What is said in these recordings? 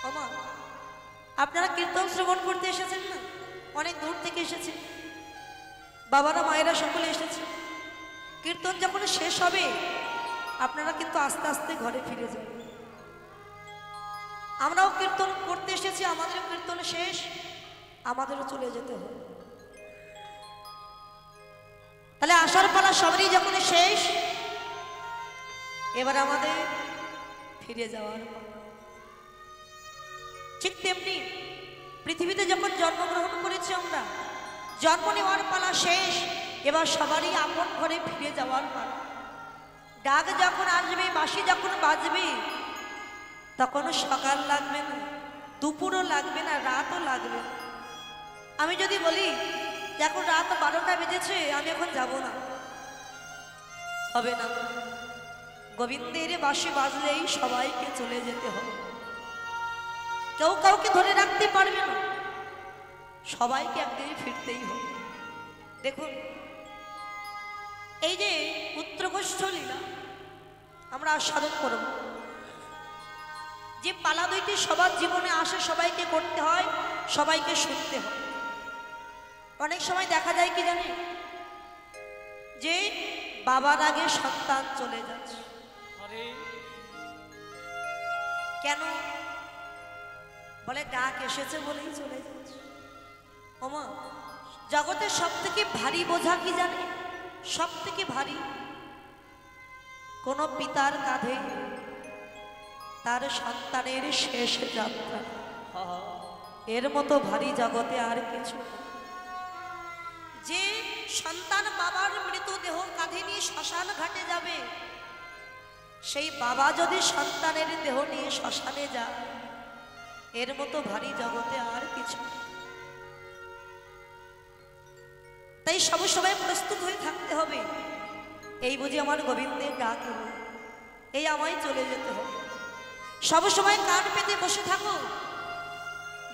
ওমা, আপনারা কীর্তন শ্রবণ করতে এসেছেন না? অনেক দূর থেকে এসেছেন, বাবারা মায়েরা সকলে এসেছে। কীর্তন যখন শেষ হবে আপনারা কিন্তু আস্তে আস্তে ঘরে ফিরে যাবেন। আমরাও কীর্তন করতে এসেছি, আমাদেরও কীর্তন শেষ, আমাদেরও চলে যেতে হবে। তাহলে আসার পালা সবারই যখন শেষ, এবার আমাদের ফিরে যাওয়ার পালা। ঠিক তেমনি পৃথিবীতে যখন জন্মগ্রহণ করেছি আমরা, জন্ম নেওয়ার পালা শেষ, এবার সবারই আপন ঘরে ফিরে যাওয়ার পালা। ডাক যখন আসবে, বাঁশি যখন বাজবে, তখন সকাল লাগবে না, দুপুরও লাগবে না, রাতও লাগবে না। আমি যদি বলি এখন রাত 12টা বেজেছে, আমি এখন যাব না, হবে না। গোবিন্দের বাঁশি বাজলেই সবাইকে চলে যেতে হবে, কেউ কাউকে ধরে রাখতে পারবে না, সবাইকে একদিন ফিরতেই হবে। দেখুন, এই যে পুত্রগোষ্ঠ লীলা আমরা আস্বাদন করব, যে পালা দুইটি সবার জীবনে আসে, সবাইকে করতে হয়, সবাইকে শুনতে হয়। অনেক সময় দেখা যায় কি জানে, যে বাবার আগে সন্তান চলে যাচ্ছে। কেন? বলে ডাক এসেছে বলেই চলে যাচ্ছে। ওমা, জগতের সব থেকে ভারী বোঝা কি জানে? সব থেকে ভারী কোন পিতার কাঁধে তার সন্তানের শেষ যাত্রা, এর মতো ভারী জগতে আর কিছু। যে সন্তান বাবার মৃতদেহ কাঁধে নিয়ে শ্মশান ঘাটে যাবে, সেই বাবা যদি সন্তানের দেহ নিয়ে শ্মশানে যায়, এর মতো ভারী জগতে আর কিছু। তাই সবসময় প্রস্তুত হয়ে থাকতে হবে, এই বুঝি আমার গোবিন্দের ডাক এলো, এই আমায় চলে যেতে হবে। সবসময় কান পেতে বসে থাকো,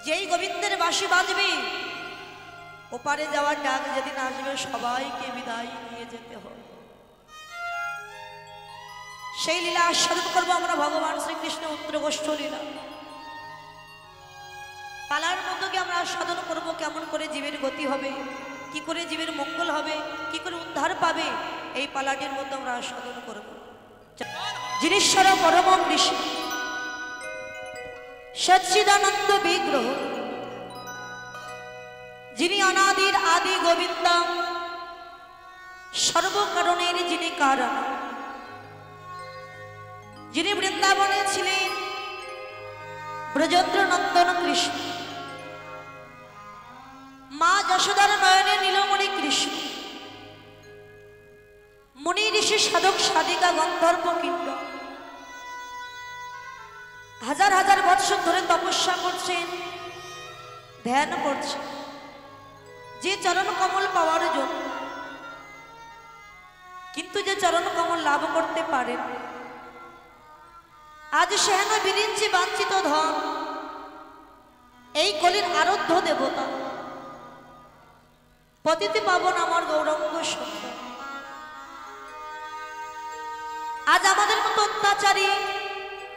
যেই গোবিন্দের বাঁশি বাজবে, ওপারে যাওয়ার ডাক যেদিন আসবে, সবাইকে বিদায় নিয়ে যেতে হবে। সেই লীলা আস্বাদন করবো আমরা, ভগবান শ্রীকৃষ্ণ উত্তরগোষ্ঠ লীলা। পালার মধ্যে আমরা আস্বাদন করব কেমন করে জীবের গতি হবে, কি করে জীবের মঙ্গল হবে, কি করে উদ্ধার পাবে, এই পালাটির মধ্যে আমরা আস্বাদন করব। যিনীশ্বর পরম কৃষ্ণ সচ্চিদানন্দ বিগ্রহ, যিনি অনাদির আদি গোবিন্দম, সর্বকারণের যিনি কারণ, যিনি বৃন্দাবনে ছিলেন ব্রজেন্দ্র নন্দন কৃষ্ণ, মা যশোদার নয়নে নীলমণি কৃষ্ণ, মুনি ঋষি সাধক সাধিকা গন্ধর্ব কিন্ড হাজার হাজার বৎসর ধরে তপস্যা করছেন, ধ্যান করছেন যে চরণ কমল পাওয়ার জন্য। কিন্তু যে চরণ কমল লাভ করতে পারেন, আজ সেহেন বিরিঞ্চি বাঞ্ছিত ধন, এই কলির আরাধ্য দেবতা পতিতে পাবন আমার গৌরাঙ্গ সুন্দর। আজ আমাদের মতো অত্যাচারী,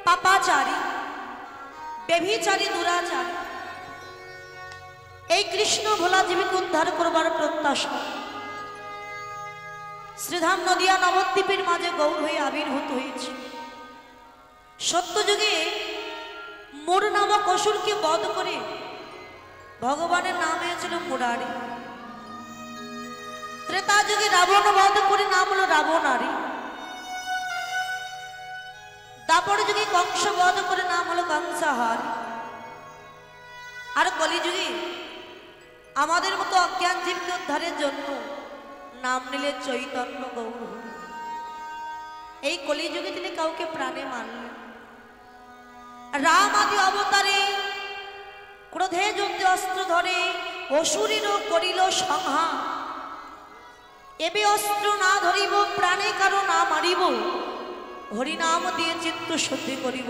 পাপাচারী, ব্যভিচারী, দুরাচারী এই কৃষ্ণ ভোলা জীবীকে উদ্ধার করবার প্রত্যাশা শ্রীধাম নদিয়া নবদ্বীপের মাঝে গৌর হয়ে আবির্ভূত হয়েছে। সত্যযুগে মুর নামক অসুরকে বধ করে ভগবানের নাম হয়েছিল মুরারি। ত্রেতা যুগে রাবণ বধ করে নাম হলো রাবণারী। দাপর যুগে কংস বধ করে নাম হলো কংসাহারী। আর কলিযুগে আমাদের মতো অজ্ঞান জীবকে উদ্ধারের জন্য নাম নিলে চৈতন্য গৌর। এই কলিযুগে তিনি কাউকে প্রাণে মানলেন। রাম আদি অবতারে ক্রোধে যুদ্ধে অস্ত্র ধরে অসুরীরও করিল সংহার। এবে অস্ত্র না ধরিব, প্রাণে কারো না মারিব, হরিনাম দিয়ে চিত্ত শুদ্ধি করিব।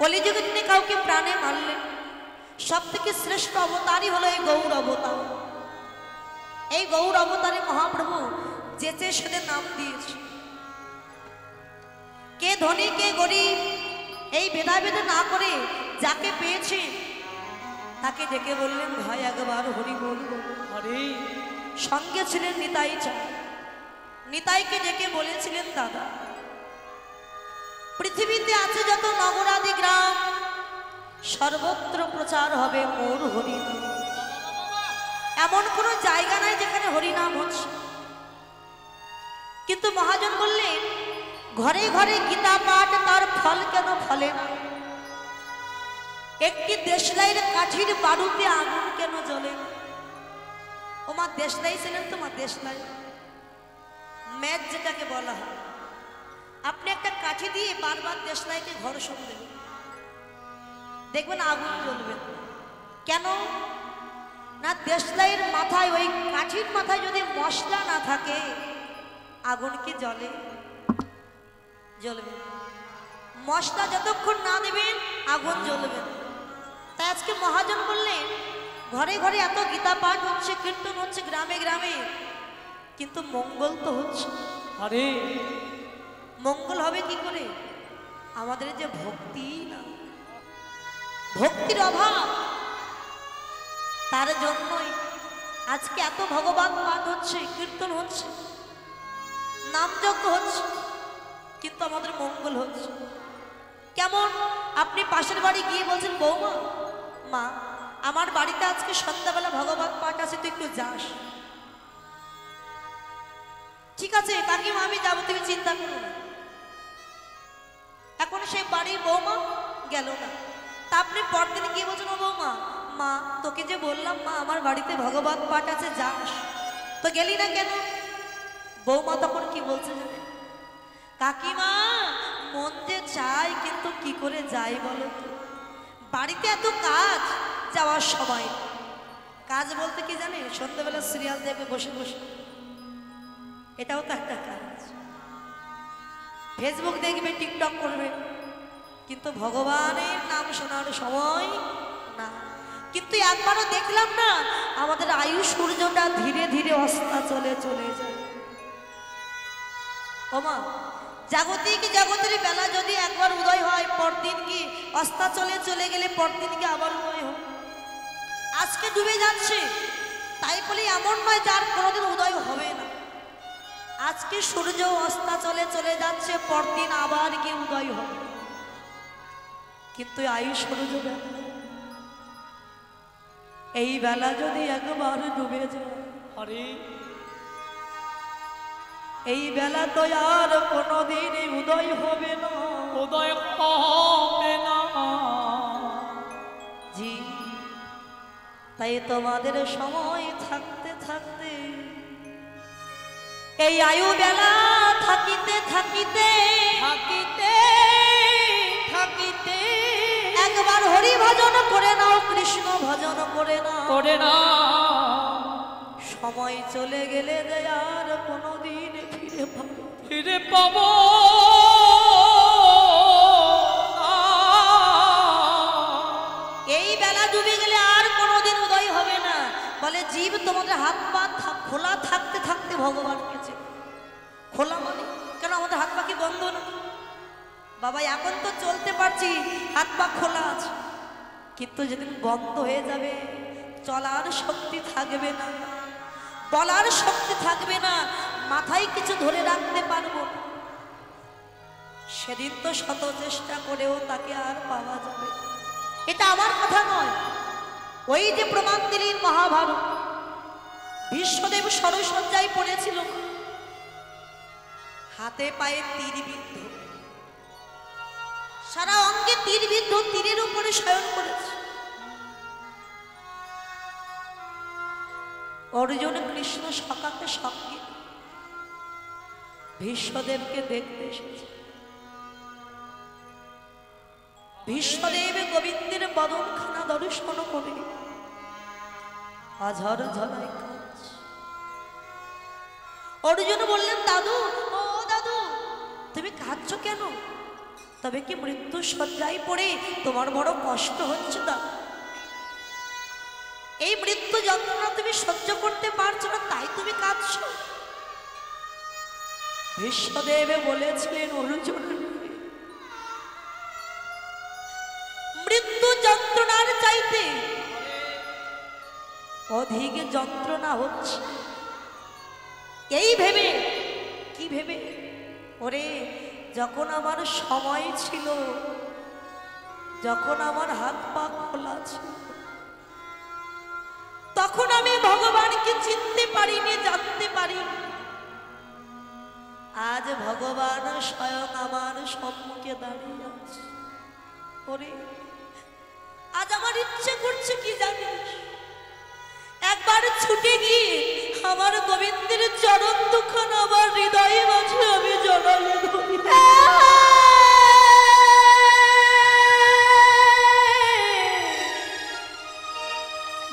কলিযুগে তিনি কাউকে প্রাণে মারলেন। সব থেকে শ্রেষ্ঠ অবতারই হলো এই গৌর অবতার। এই গৌর অবতারে মহাপ্রভু যেচে সেদের নাম দিয়েছে। কে ধনী কে গরিব, ভেদাভেদ না করে যাকে পেয়েছে তাকে ডেকে বললেন, ভাই একবার হরি বল। হরি সঙ্গে ছিলেন নিতাই চাঁদ। নিতাইকে ডেকে বলেছিলেন, দাদা পৃথিবীতে আছে যত নগরাদি গ্রাম সর্বত্র প্রচার হবে মোর হরিনাম। এমন কোনো জায়গা নাই যেখানে হরিনাম হচ্ছে। কিন্তু মহাজন বললেন, ঘরে ঘরে গীতা পাঠ তার ফল কেন ফলে না? একটি দেশলাইয়ের কাঠির বাড়ুতে আগুন কেন জ্বলে না? ও মা দেশলাই ছিলেন তো মা, দেশলাই ম্যাচ যেটাকে বলা হয়। আপনি একটা কাঠি দিয়ে বারবার দেশলাইকে ঘর্ষণ দেবেন, দেখবেন আগুন জ্বলবে। কেন না? দেশলাইয়ের মাথায়, ওই কাঠির মাথায় যদি মশলা না থাকে আগুন কি জ্বলে? জ্বলবে। মশলা যতক্ষণ না দেবেন আগুন জ্বলবে। তাই আজকে মহাজন বললেন, ঘরে ঘরে এত গীতা পাঠ হচ্ছে, কীর্তন হচ্ছে গ্রামে গ্রামে, কিন্তু মঙ্গল তো হচ্ছে। হরি মঙ্গল হবে কি করে? আমাদের যে ভক্তি না, ভক্তির অভাব, তার জন্যই আজকে এত ভগবান পাঠ হচ্ছে, কীর্তন হচ্ছে, নামযজ্ঞ হচ্ছে, কিন্তু আমাদের মঙ্গল হচ্ছে। কেমন? আপনি পাশের বাড়ি গিয়ে বলছেন, বৌমা মা আমার বাড়িতে আজকে সন্ধ্যাবেলা ভগবান পাঠ আছে, তুই একটু যাস। ঠিক আছে কাকিমা আমি যাবো, তুমি চিন্তা করো না। এখন সেই বাড়ির বৌমা গেল না। তা আপনি পরদিন গিয়ে বলছেন, ও বৌমা মা তোকে যে বললাম মা আমার বাড়িতে ভগবান পাঠ আছে, যাস, তো গেলি না কেন? বৌমা তখন কি বলছে জানেন? কাকিমা মন যে চাই কিন্তু কি করে যাই বলো তো, বাড়িতে এত কাজ, যাওয়ার সময়। কাজ বলতে কি জানেন? সন্ধ্যাবেলা সিরিয়াল দেখবে বসে বসে, এটাও তো একটা কাজ। ফেসবুক দেখবে, টিকটক করবে, কিন্তু ভগবানের নাম শোনার সময় না। কিন্তু একবারও দেখলাম না আমাদের আয়ু সূর্যটা ধীরে ধীরে অস্তাচলে চলে যায়। ওমা জাগতিক জগতের বেলা যদি একবার উদয় হয়, পরদিন কি অস্তাচলে চলে গেলে পরদিন কি আবার উদয় হয়? আজকে ডুবে যাচ্ছে, তাই বলে এমন নয় যার কোনোদিন উদয় হবে না। আজকে সূর্য অস্তাচলে চলে যাচ্ছে, পরদিন আবার কি উদয় হবে। কিন্তু আয়ু সূর্য এই বেলা যদি একবার ডুবে যায়, হরি এই বেলা তো আর কোনোদিন উদয় হবে না, উদয় হবে না। জি তাই তোমাদের সময় থাকতে থাকতে, এই আয়ু বেলা থাকিতে থাকিতে থাকিতে থাকিতে একবার হরি ভজন করে নাও, কৃষ্ণ ভজন করে নাও, করে না। সময় চলে গেলে যে আর কোনোদিন ফিরে পাবো এই বেলা ডুবে গেলে আর কোনোদিন উদয় হবে না। বলে জীব তোমাদের হাত পা খোলা থাকতে থাকতে ভগবানকে চেনো। খোলা মানে কেন? আমাদের হাত পা কি বন্ধ না? বাবা এখন তো চলতে পারছি, হাত পা খোলা আছে, কিন্তু যেদিন বন্ধ হয়ে যাবে, চলার শক্তি থাকবে না, বলার শক্তি থাকবে না, মাথায় কিছু ধরে রাখতে পারবো না, সেদিন তো শত চেষ্টা করেও তাকে আর পাওয়া যাবে। এটা আমার কথা নয়, ওই যে প্রমাণ দিলেন মহাভারত। ভীষ্মদেব সরসজ্জায় পড়েছিল, হাতে পায়ে তীরবিদ্ধ, সারা অঙ্গে তীরবিদ্ধ, তীরের উপরে শয়ন করেছে। অর্জুন কৃষ্ণ সকাকে সঙ্গে ভীষ্মদেবকে দেখতে এসেছে। ভীষ্মদেব গোবিন্দের বদনখানা দর্শন করে আঝর ঝরায় কাজ। অর্জুন বললেন, দাদু ও দাদু তুমি কাঁদছো কেন? তবে কি মৃত্যু শয্যায় পড়ে তোমার বড় কষ্ট হচ্ছে? না এই মৃত্যু যন্ত্রণা তুমি সহ্য করতে পারছো না, তাই তুমি কাঁদছো? ভীষ্মদেব বলেছিলেন, অর্জুন মৃত্যু যন্ত্রণার চাইতে অধিক যন্ত্রণা হচ্ছে। এই ভেবে, কি ভেবে, ওরে যখন আমার সময় ছিল, যখন আমার হাত পা খোলা ছিল, তখন আমি ভগবানকে চিনতে পারিনি, জানতে পারিনি। আজ ভগবান স্বয়ং আমার সম্মুখে দাঁড়িয়ে আছে। ওরে আজ আমার ইচ্ছে করছে কি জানিস, একবার ছুটে গিয়ে আমার গোবিন্দের চরণ দুখানা আমার হৃদয়ে মাঝে আমি জড়াইয়ে ধরি।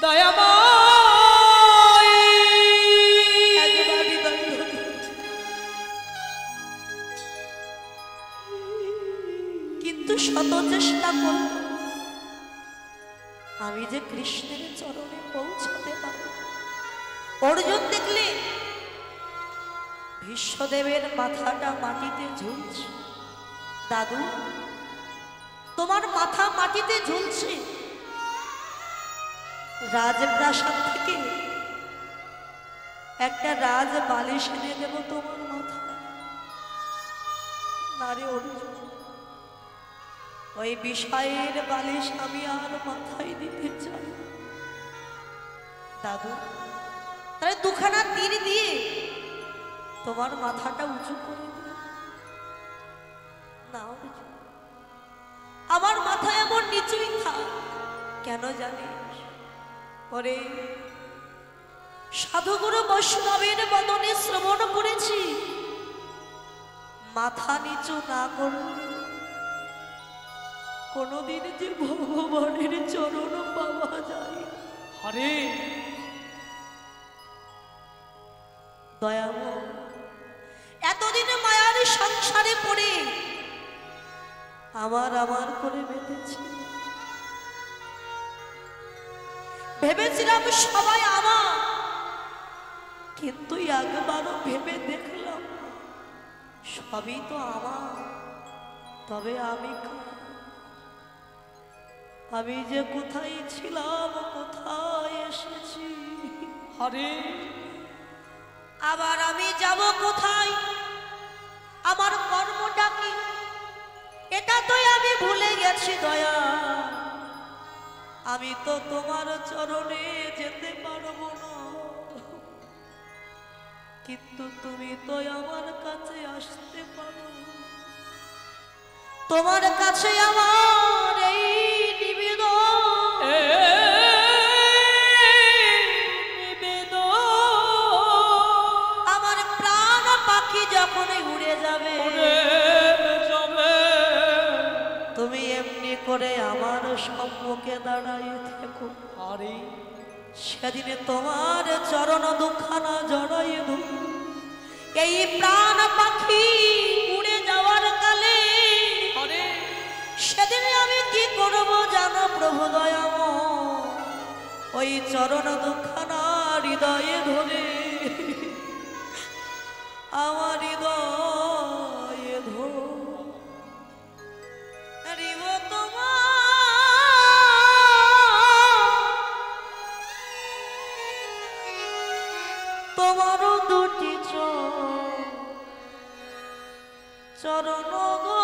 দয়াময় একবার হৃদয়ে ধরি। কিন্তু শত চেষ্টা করব আমি যে কৃষ্ণের চরণে পৌঁছতে পারব। অর্জুন দেখলে ভীষ্মদেবের মাথাটা মাটিতে ঝুলছে। দাদু তোমার মাথা মাটিতে ঝুলছে, রাজপ্রাসাদ থেকে একটা রাজ বালিশ এনে দেব তোমার মাথা। নারে অর্জুন, ওই বিষয়ের বালিশ আমি আর মাথায় দিতে চাই। দাদু তাহলে দুখানা তীর দিয়ে তোমার মাথাটা উঁচু করে দিও না অর্জুন, আমার মাথা এমন নিচুই থাক। কেন জানিস, ওরে সাধুগুরু বৈষ্ণবের বদনে শ্রবণ করেছি, মাথা নিচু না করলে কোনদিন যে ভগবানের চরণ পাওয়া যায়। হরে দয়াময় এতদিন মায়ার সংসারে পড়ে আমার করে বেঁধেছি। ভেবেছিলাম সবাই আমার, কিন্তু একবারও ভেবে দেখলাম সবই তো আমার। তবে আমি যে কোথায় ছিলাম, কোথায় এসেছি, হরে আবার আমি যাব কোথায়, আমার কর্মটা কি, এটা তো আমি ভুলে গেছি। দয়া আমি তো তোমার চরণে যেতে পারবো না, কিন্তু তুমি তো আমার কাছে আসতে পারো। তোমার কাছে আমার এই নিবেদন, আমার প্রাণ পাখি যখন উড়ে যাবে, তুমি এমনি করে আমার সম্মুখে দাঁড়াইয়ে থেকো। হরে সেদিনে তোমার চরণ দুখানা জড়াইয়ে ধরব। এই প্রাণ পাখি উড়ে যাওয়ার কালে হরে সেদিনে আমি কি করব জানো প্রভু দয়াময়, ওই চরণ দুখানা হৃদয়ে ধরে আমার হৃদয়ে ধরিব তোমারও দুটি চরণ গো।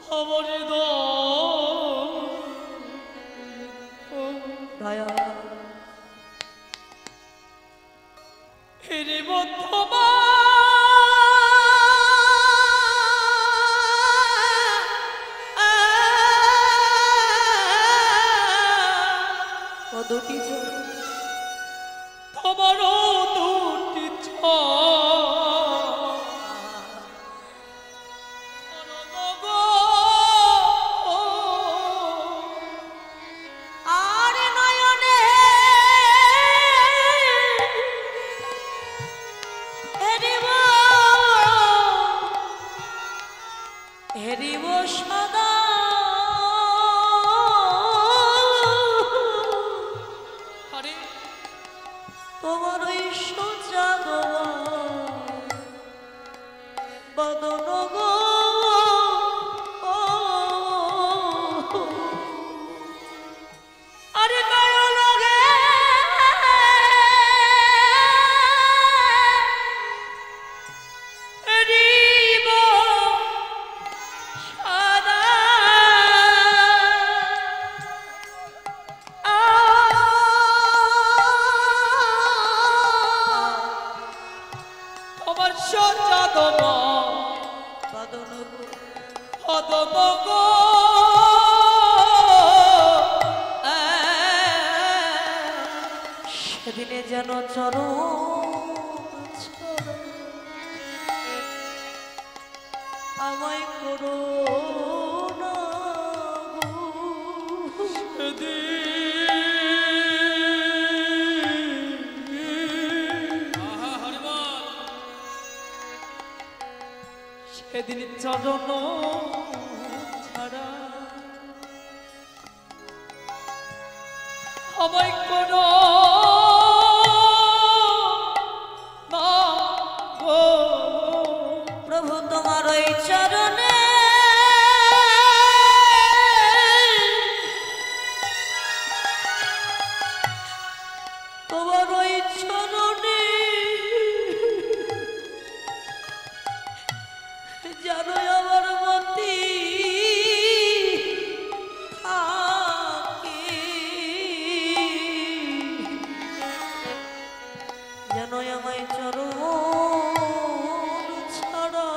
হরে দয়া হেরে বদ্ধমা ও দুটি চরণ তোমারও দুটি আর নয়নে হেরিব হেরিব সদা হরে তোমার ওই সোজা বদন গো আরে দয়া লাগে রিব সাদা আমার সজাদম বদন গো হদম গো সেদিনে যেন চরণ ছাড়া আমায় করো না গো। সেদিন চরণ ছাড়া আমায় কোনো না গো। প্রভু তোমার ওই চরণে তোমার ওই চরণে জানো আমার মতি থাকে জানো আমায় চরণ ছাড়া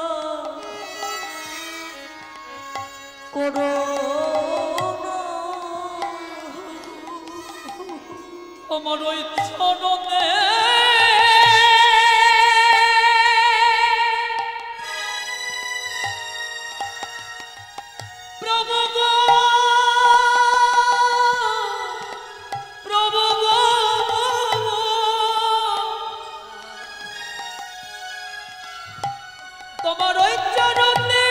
করো না। আমার ওই চরণে প্রভু গো, প্রভু গো, তোমার ওই চরণে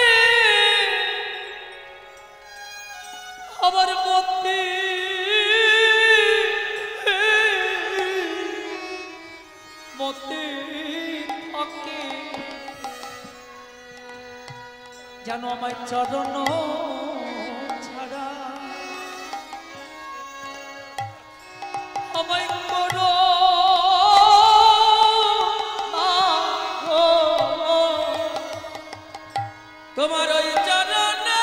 আমার মতি মতি থাকে যেন আমার চরণ ছাড়া আমায় করো না গো। তোমার ওই চরণে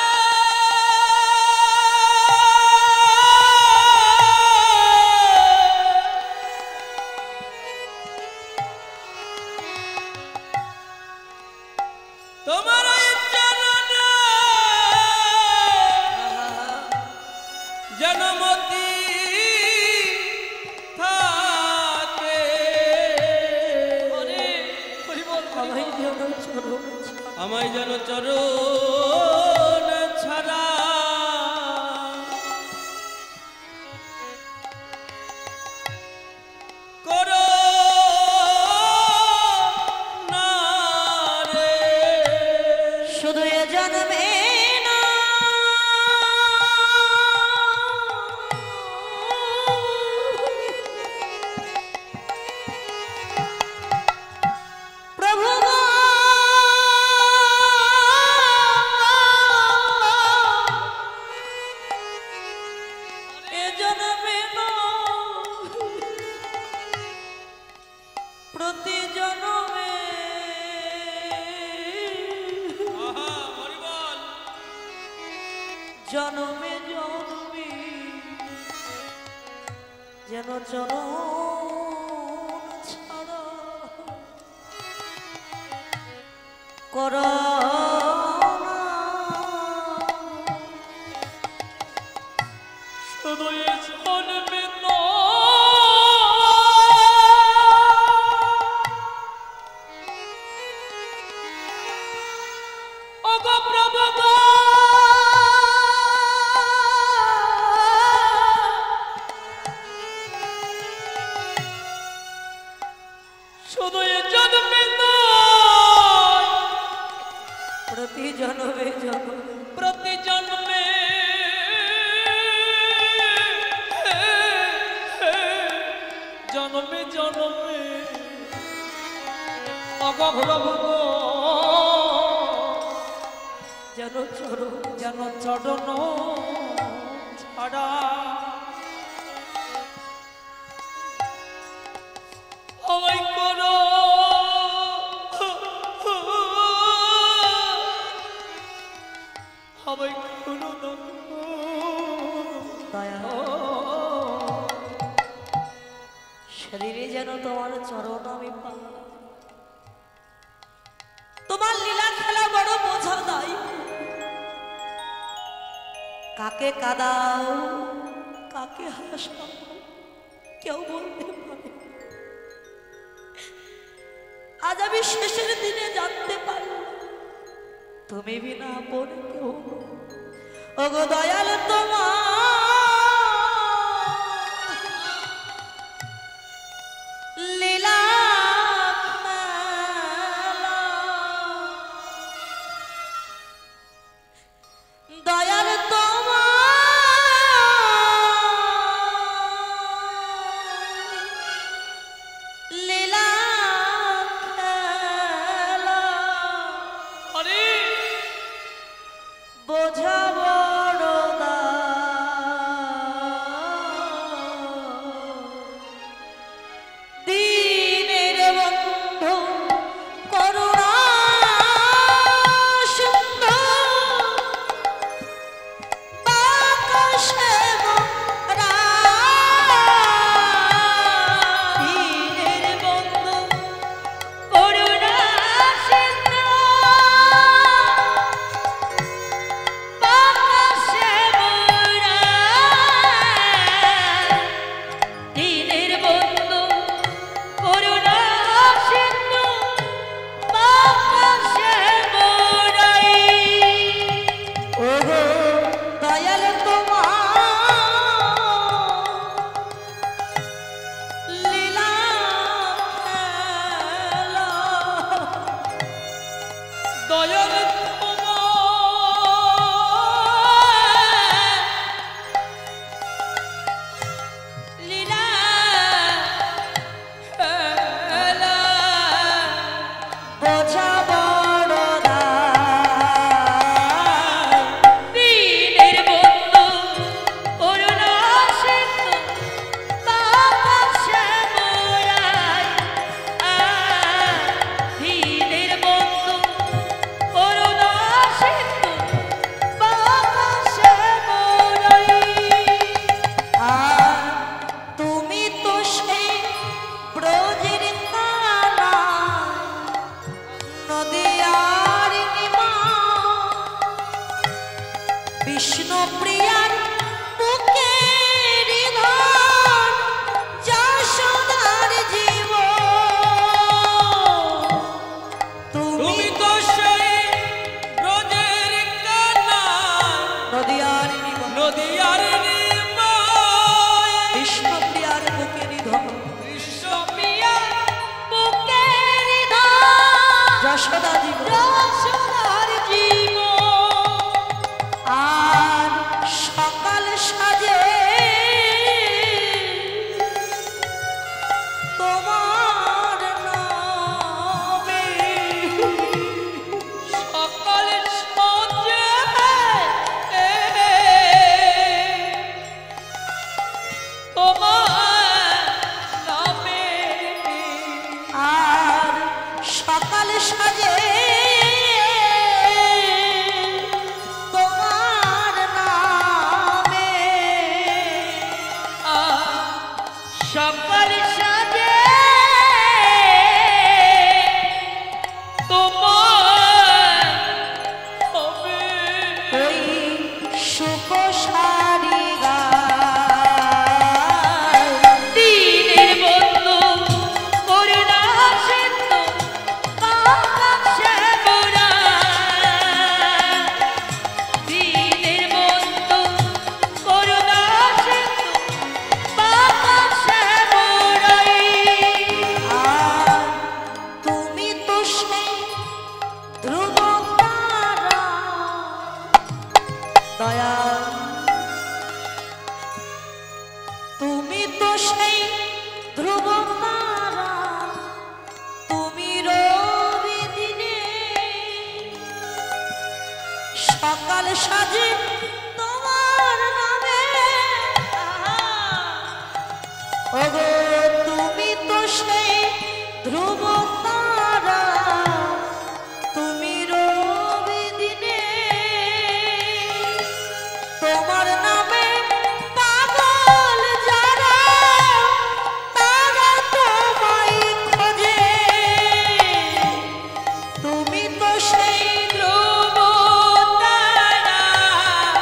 তোমার ওই চরণে জনমতি থাকে। আমায় যেন চরণ ছাড়া করো না রে। শুধু এ জন্মে না প্রভু গো, এ জন্মে না প্রতি জন্মে জনমে জনমে যেন চরণ ছাড়া করো না। শুধু এ জন্মে না ওগো প্রভু গো, শুধু এ জন্মে নয় প্রতি জনমে জনমে প্রতি জন্মে জন্মে জন্মে অগো প্রভু গো যেন চরণ ছাড়া আমায় করো আমায় করো দয়া শরীরে যেন তোমার চরণ আমি পাই। তোমার লীলা খেলা বড় বোঝা নাই, কাকে কাদাও কাকে হাসাও কেউ বলতে পারে। আজ আমি শেষের দিনে জানতে পারি তুমি বিনা আপন কেউ। ওগো দয়াল তোমার লীলা দয়াল তোমার লীলা বোঝা বড় দিনের বন্ধু করুণা সিন্ধু বাতাসে মোরা দিনের বন্ধু করুণা সিন্ধু বাতাসে মোরা দিনের বন্ধু করুণা সিন্ধু বাতাসে মোরাই। ওগো দয়াল তোমার লীলা খেলা দয়াল লীলা বোঝা বড় দায়। দিনের বন্ধু করুণা সিন্ধু বাতাসে মোরাই। দিনের বন্ধু করুণা সিন্ধু বাতাসে মোরাই। আর তুমি তো সেই ব্রজের কানা নদিয়ার নিমা বিষ্ণু প্রিয়ার বুকের ধন যশোদার জীব। তুমি তুমি তো সেই ব্রজের কানা নদিয়ার নিমা নদিয়ার নিমায় বিষ্ণু প্রিয়ার বুকের ধন বিশ্বপ্রিয়া বুকের ধন যশোদা জীব। যশোদার জীব আর সকাল সাজে তোমার নামে সকাল সঞ্জে তোমার নামে আর সকাল সাজে তোমার নামে সকাল সাজে তোমার হবে ওই সুখ সারি গায়। দিনের বন্ধু করুণা সিন্ধু বাতাসে ধ্রুব তারা তুমি রবি দিনে তোমার নামে পাগল যারা তারা তোমায় খোঁজে তুমি তো সেই ধ্রুব তারা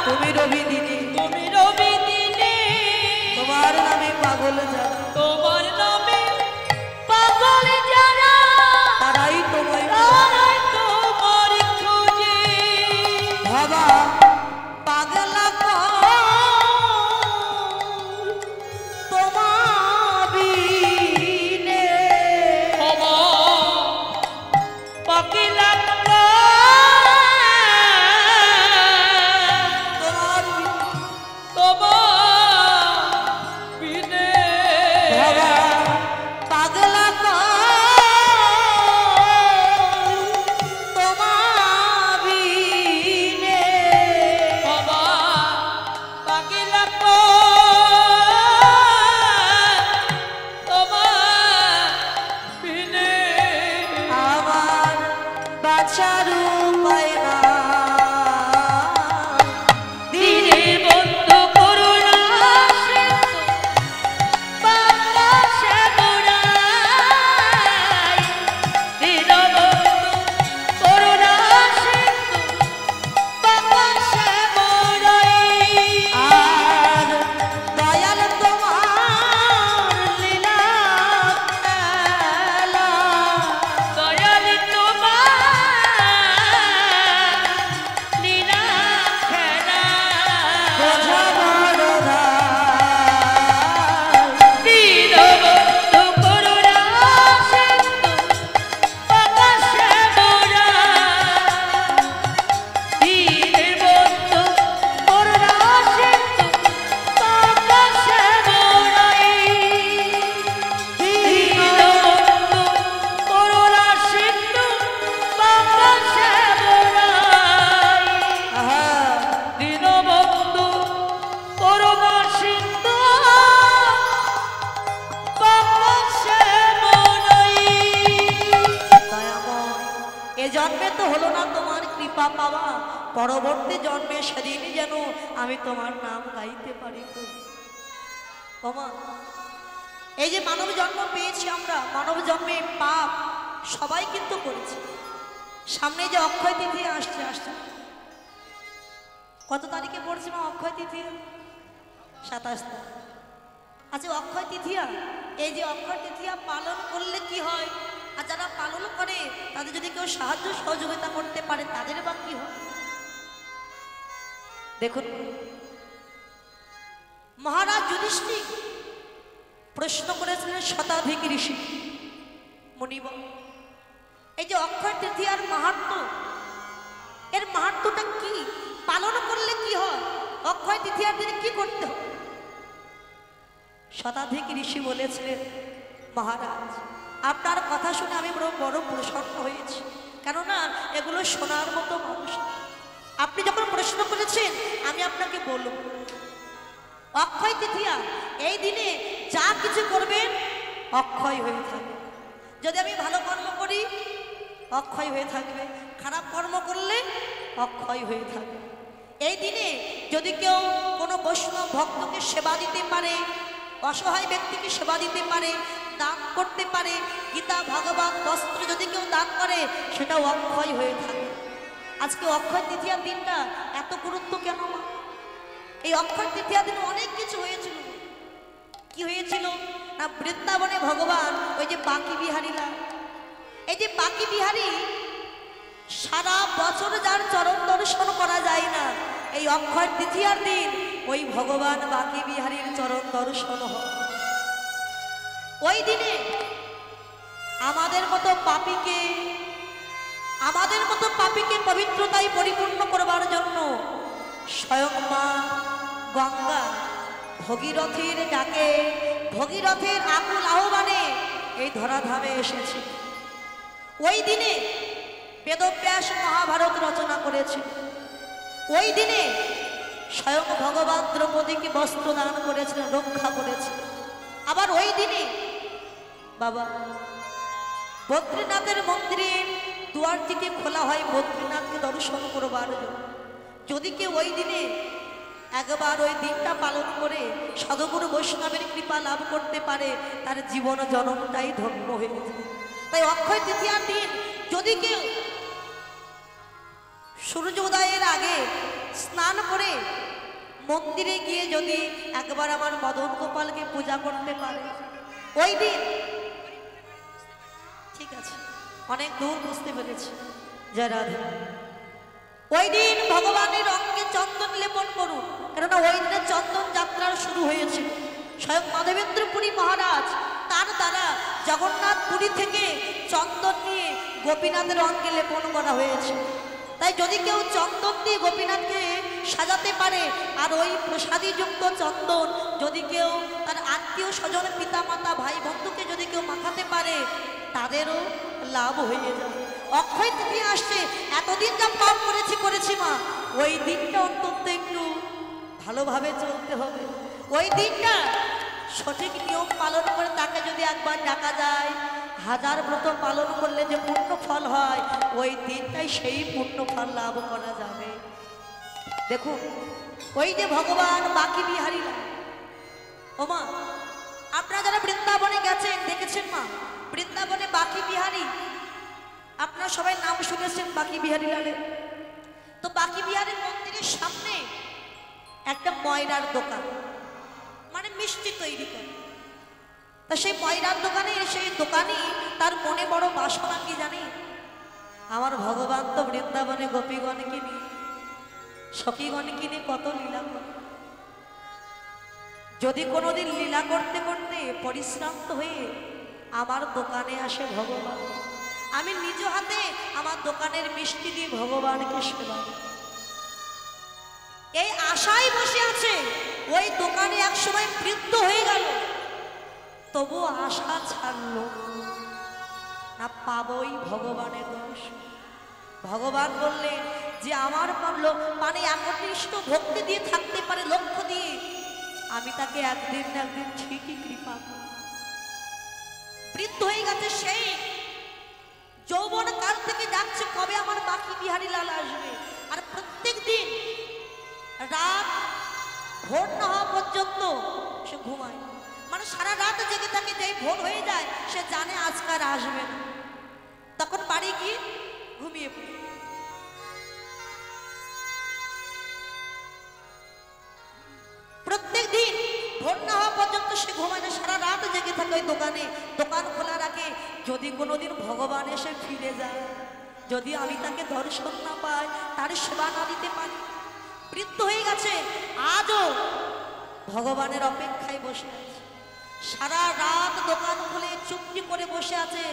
তুমি রবি দিনে তুমি রবি দিনে তোমার নামে পাগল যারা তোমার নামে পাগল যারা তারাই তোমায় তারাই তোমার খোঁজে ভাবা পাগলা তোমার বিনে ক্ষমা পাগলা তোমার তোমার বিনে ভাবা পাগলা তোমার বিনে ক্ষমা পাগলা তোমার বিনে আমার বাঁচার উপায় না দিনে বন্ধু করুণা সিন্ধু বাতাসে মোড়াই দিন বন্ধু করুণা সিন্ধু বাতাসে মোড়াই আর দয়াল তোমার লীলা খেলা দয়াল তোমার লীলা খেলা বোঝা বড় দিন বন্ধু করুণা সিন্ধু বাতাসে মোড়াই দিন বন্ধু করুণা সিন্ধু বাতাসে মোড়াই দিন বন্ধু করুণা সিন্ধু বাতাসে মোড়াই দীনবন্ধু করুণা সিন্ধু বাতাসে মোড়াই দয়াময় এ জন্মে তো হলো না তোমার কৃপা পাওয়া পরবর্তী জন্মে সেদিন যেন আমি তোমার নাম গাইতে পারি গো। ওমা এই যে মানব জন্ম পেয়েছি আমরা মানব জন্মে পাপ সবাই কিন্তু করেছি সামনে যে অক্ষয় তিথি আসছে আসছে কত তারিখে পড়ছে মা অক্ষয় তিথি 27 তারিখ আচ্ছা অক্ষয় তৃতীয়া এই যে অক্ষয় তৃতীয়া পালন করলে কি হয় আর যারা পালন করে তাদের যদি কেউ সাহায্য সহযোগিতা করতে পারে তাদের বা কি হয় দেখুন মহারাজ যুধিষ্ঠির প্রশ্ন করেছিলেন শতাধিক ঋষি মুনিবর এই যে অক্ষয় তৃতীয়ার মাহাত্ম্য এর মাহাত্ম্যটা কি পালন করলে কি হয় অক্ষয় তৃতীয়ার দিনে কি করতে হয় শতাধিক ঋষি বলেছিলেন মহারাজ আপনার কথা শুনে আমি বড় প্রসন্ন হয়েছি কেননা এগুলো শোনার মতো মানুষ আপনি যখন প্রশ্ন করেছেন আমি আপনাকে বলব অক্ষয় তৃতীয়া এই দিনে যা কিছু করবেন অক্ষয় হয়ে থাকবে যদি আমি ভালো কর্ম করি অক্ষয় হয়ে থাকবে খারাপ কর্ম করলে অক্ষয় হয়ে থাকবে এই দিনে যদি কেউ কোনো বৈষ্ণব ভক্তকে সেবা দিতে পারে অসহায় ব্যক্তিকে সেবা দিতে পারে দান করতে পারে গীতা ভগবান বস্ত্র যদি কেউ দান করে সেটাও অক্ষয় হয়ে থাকে আজকে অক্ষয় তৃতীয়া দিনটা এত গুরুত্ব কেন মা এই অক্ষয় তৃতীয়া দিনে অনেক কিছু হয়েছিল কি হয়েছিল না বৃন্দাবনে ভগবান ওই যে বাকি বিহারীরা এই যে বাকি বিহারী সারা বছর যার চরণ দর্শন করা যায় না এই অক্ষয় তৃতীয়ার দিন ওই ভগবান বাকি বিহারীর চরণ দর্শন হয় ওই দিনে আমাদের মতো পাপীকে পবিত্রতায় পরিপূর্ণ করবার জন্য স্বয়ং মা গঙ্গা ভগীরথীর ডাকে ভগীরথের আকুল আহ্বানে এই ধরাধামে এসেছে ওই দিনে বেদব্যাস মহাভারত রচনা করেছে ওই দিনে স্বয়ং ভগবান দ্রৌপদীকে বস্ত্র দান করেছিলেন রক্ষা করেছে আবার ওই দিনে বাবা বদ্রীনাথের মন্দিরের দুয়ারটিকে খোলা হয় বদ্রীনাথকে দর্শন করবার জন্য। যদি কেউ ওই দিনে একবার ওই দিনটা পালন করে সাধুগুরু বৈষ্ণবের কৃপা লাভ করতে পারে, তার জীবন জনমটাই ধন্য হয়ে যায়। তাই অক্ষয় তৃতীয়ার দিন যদি কেউ সূর্য উদয়ের আগে স্নান করে মন্দিরে গিয়ে যদি একবার আমার মদন গোপালকে পূজা করতে পারে, ওই দিন ঠিক আছে, অনেক দূর বুঝতে পেরেছি, জয় রাধে। ওই দিন ভগবানের অঙ্গে চন্দন লেপন করুন, কেননা ওই দিনে চন্দন যাত্রার শুরু হয়েছিল। স্বয়ং মাধবেন্দ্র পুরী মহারাজ তার দ্বারা জগন্নাথ পুরী থেকে চন্দন নিয়ে গোপীনাথের অঙ্গে লেপন করা হয়েছে। তাই যদি কেউ চন্দন দিয়ে গোপীনাথকে সাজাতে পারে, আর ওই প্রসাদীযুক্ত চন্দন যদি কেউ তার আত্মীয় স্বজন পিতা মাতা ভাই বন্ধুকে যদি কেউ মাখাতে পারে, তাদেরও লাভ হয়ে যায়। অক্ষয় তৃতীয়া আসছে, এতদিন যা পাপ করেছি মা, ওই দিনটা অন্তত একটু ভালোভাবে চলতে হবে। ওই দিনটা সঠিক নিয়ম পালন করে তাকে যদি একবার ডাকা যায়, হাজার ব্রত পালন করলে যে পূর্ণ ফল হয়, ওই দিনটাই সেই পূর্ণ ফল লাভ করা যাবে। দেখুন, ওই যে ভগবান বাকি বিহারী, ও মা, আপনারা যারা বৃন্দাবনে গেছেন দেখেছেন মা, বৃন্দাবনে বাকি বিহারী, আপনারা সবাই নাম শুনেছেন বাকি বিহারী লালের। তো বাকি বিহারীর মন্দিরের সামনে একটা ময়রার দোকান, মানে মিষ্টি তৈরি করে। তা সেই ময়রার দোকানে, সেই দোকানি তার মনে বড় বাসনা কি জানি, আমার ভগবান তো বৃন্দাবনে গোপীগণকে নিয়ে সখীগণকে নিয়ে কত লীলা করে। যদি কোনোদিন লীলা করতে করতে পরিশ্রান্ত হয়ে আমার দোকানে আসে ভগবান, আমি নিজ হাতে আমার দোকানের মিষ্টি দিয়ে ভগবানকে সেবা, এই আশায় বসে আছে। ওই দোকানে এক সময় বৃদ্ধ হয়ে গেল, তবু আশা ছাড়ল না, পাবই ভগবানের দোষ। ভগবান বললেন যে আমার মানে একনিষ্ঠ ভক্তি দিয়ে থাকতে পারে লক্ষ্য দিয়ে, আমি তাকে একদিন না একদিন ঠিকই কৃপা করব। বৃদ্ধ হয়ে গেছে, সেই যৌবন কাল থেকে যাচ্ছে কবে আমার বাকি বিহারী লাল আসবে। আর প্রত্যেক দিন রাত ভোর না হওয়া পর্যন্ত সে ঘুমায়, মানে সারা রাত জেগে থাকে। যেই ভোর হয়ে যায় সে জানে আজকাল আসবে না, তখন বাড়ি গিয়ে ঘুমিয়ে পড়ে। প্রত্যেক দিন ভোর না হওয়া পর্যন্ত সে ঘুমায় না, সারা রাত জেগে থাকে ওই দোকানে। দোকান খোলা রাখে, যদি কোনোদিন ভগবান এসে ফিরে যায়, যদি আমি তাকে দর্শন না পাই, তার সেবা না দিতে পারি। বৃদ্ধ হয়ে গেছে, আজও ভগবানের অপেক্ষায় বসে আছে। সারা রাত দোকান খুলে চুপটি করে বসে আছে,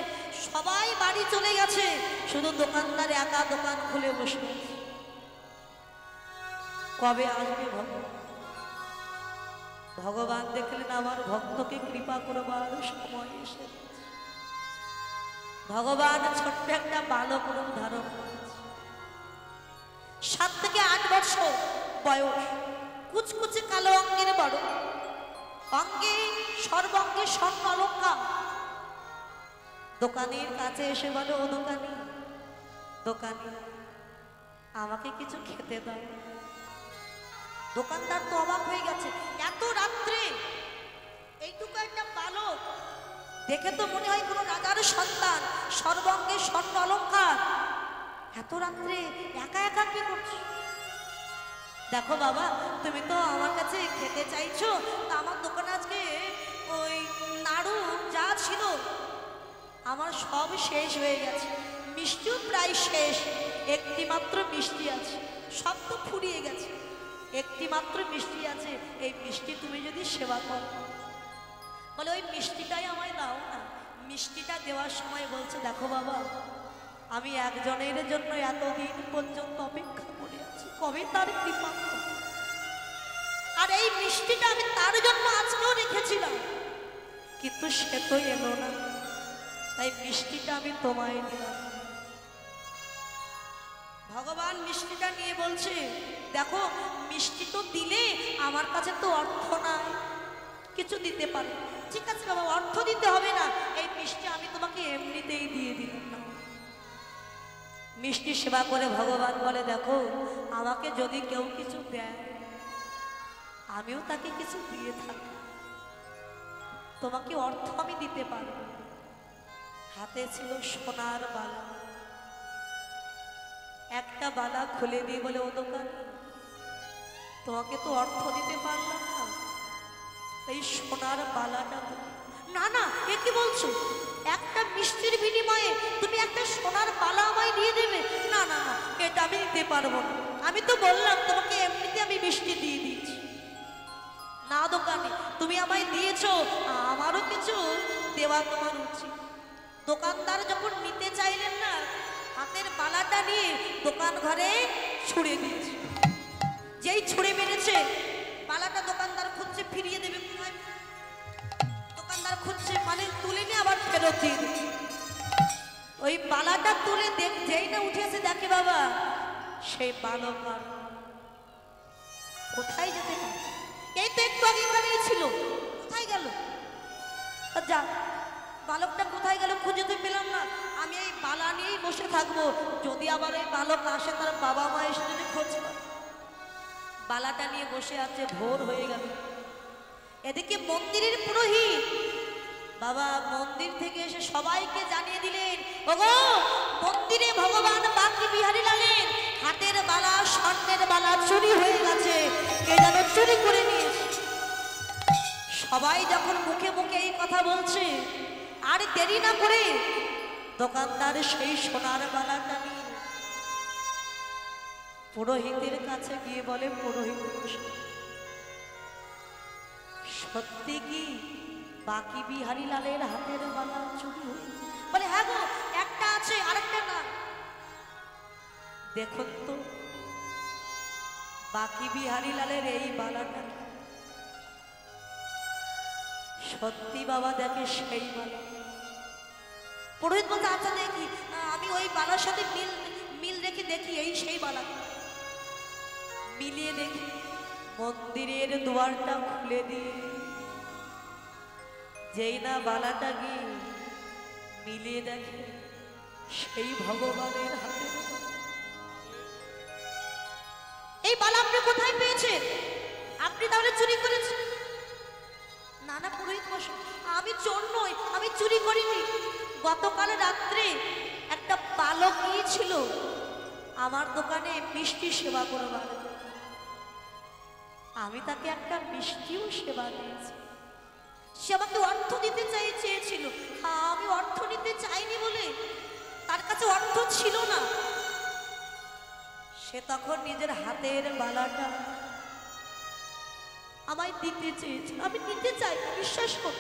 সবাই বাড়ি চলে গেছে, শুধু দোকানদার একা দোকান খুলে বসে আছে। কবে আসবে ভগবান? ভগবান দেখলেন আমার ভক্তকে কৃপা করবার সময় এসে গেছে। ভগবান ছোট্ট একটা বালক রূপ ধারণ করেছে, 7 থেকে 8 বছর বয়স, কুচকুচে কালো অঙ্গের বড়, অঙ্গে সর্বঙ্গে স্বর্ণ অলঙ্কার। দোকানের কাছে এসে বলে, ও দোকানি, দোকানি আমাকে কিছু খেতে দাও। দোকানদার তো অবাক হয়ে গেছে, এত রাত্রে এইটুকু একটা বালক, দেখে তো মনে হয় কোনো রাজার সন্তান, সর্বঙ্গে স্বর্ণ অলঙ্কার, এত রাত্রে একা একা কি করছো? দেখো বাবা, তুমি তো আমার কাছে খেতে চাইছো, তা আমার দোকানে আজকে ওই নাড়ু যা ছিল আমার সব শেষ হয়ে গেছে, মিষ্টিও প্রায় শেষ, একটি মাত্র মিষ্টি আছে, সব তো ফুরিয়ে গেছে, একটি মাত্র মিষ্টি আছে, এই মিষ্টি তুমি যদি সেবা করো। বলে ওই মিষ্টিটাই আমায় দাও না। মিষ্টিটা দেওয়ার সময় বলছে, দেখো বাবা, আমি একজনের জন্য এতদিন পর্যন্ত অপেক্ষা করে আছি, কবে তার কৃপা, আর এই মিষ্টিটা আমি তার জন্য আজকেও রেখেছিলাম, কিন্তু সে তো এলো না, তাই মিষ্টিটা আমি তোমায় দিলাম। ভগবান মিষ্টিটা নিয়ে বলছে, দেখো মিষ্টি তো দিলে আমার কাছে তো অর্থ নাই, কিছু দিতে পারো। ঠিক আছে বাবা, অর্থ দিতে হবে না, এই মিষ্টি আমি তোমাকে এমনিতেই দিয়ে মিষ্টি সেবা করে ভগবান বলে, দেখো আমাকে যদি কেউ কিছু দেয় আমিও তাকে কিছু দিয়ে থাকি, তোমাকে অর্থ আমি দিতে পারব। হাতে ছিল সোনার বালা, একটা বালা খুলে দিয়ে বলে, ও দোকান তোমাকে তো অর্থ দিতে পারলাম না, এই সোনার বালাটা না। না, এ কি বলছো? একটা মিষ্টির বিনিময়ে তুমি একটা সোনার বালা আমায় দিয়ে দেবে? না না না, এটা আমি দিতে পারবো না। আমি তো বললাম তোমাকে এমনিতে আমি মিষ্টি দিয়ে দিচ্ছি। না দোকানে, তুমি আমায় দিয়েছো, আমারও কিছু দেওয়া তোমার উচিত। দোকানদার যখন নিতে চাইলেন না, হাতের বালাটা নিয়ে দোকান ঘরে ছুঁড়ে দিয়েছে। যেই ছুঁড়ে মেরেছে, বালাটা দোকানদার খুঁজছে, ফিরিয়ে দেবে কোথায়? দোকানদার খুঁজছে, মানে তুলে নিয়ে আবার ফেরত দিয়ে দিচ্ছে। ওই বালাটা তুলে যেই না উঠেছে, দেখে বাবা সেই বালক আর কোথায় যেতে পারে? এই তো একটু আগে এখানেই ছিল, কোথায় গেল? যা, বালকটা কোথায় গেল খুঁজে তো পেলাম না, আমি এই বালা নিয়েই বসে থাকবো, যদি আবার এই বালক আসে তার বাবা মা এসে যদি খোঁজ পায়। বালাটা নিয়ে বসে আছে, ভোর হয়ে গেল। এদিকে মন্দিরের পুরোহিত বাবা মন্দির থেকে এসে সবাইকে জানিয়ে দিলেন, ওগো মন্দিরে ভগবান বাকি বিহারী লালের হাতের বালা, স্বর্ণের বালা চুরি হয়ে গেছে, কে যেন চুরি করে নিয়েছে। সবাই যখন মুখে মুখে এই কথা বলছে, আর দেরি না করে দোকানদার সেই সোনার বালাটা নিয়ে পুরোহিতের কাছে গিয়ে বলে, পুরোহিত সত্যি কি বাকি বিহারী লালের হাতের বালা চুরি হয়ে? বলে, হ্যাঁ গো, একটা আছে, আরেকটা না। দেখুন তো বাকি বিহারী লালের এই বালাটা সত্যি বাবা দেখে সেই বালা। পুরোহিত বলতে, আচ্ছা দেখি, আমি ওই বালার সাথে মিল রেখে দেখি এই সেই বালা। মিলিয়ে দেখি, মন্দিরের দুয়ারটা খুলে দিয়ে যেই না বালাটা গিয়ে মিলিয়ে দেখে সেই ভগবানের হাতে। এই বালা আপনি কোথায় পেয়েছেন? আপনি তাহলে চুরি করেছেন? না না পুরোহিত মশাই, আমি চোর নই, আমি চুরি করিনি। গতকাল রাত্রে একটা বালক গিয়েছিল আমার দোকানে মিষ্টি সেবা করবার, আমি তাকে একটা মিষ্টিও সেবা দিয়েছি। সে আমাকে অর্থ দিতে চেয়েছিল, আমি অর্থ নিতে চাইনি বলে তার কাছে অর্থ ছিল না। সে তখন নিজের হাতের বালাটা আমায় দিতে চেয়েছে, আমি নিতে চাই, বিশ্বাস কর।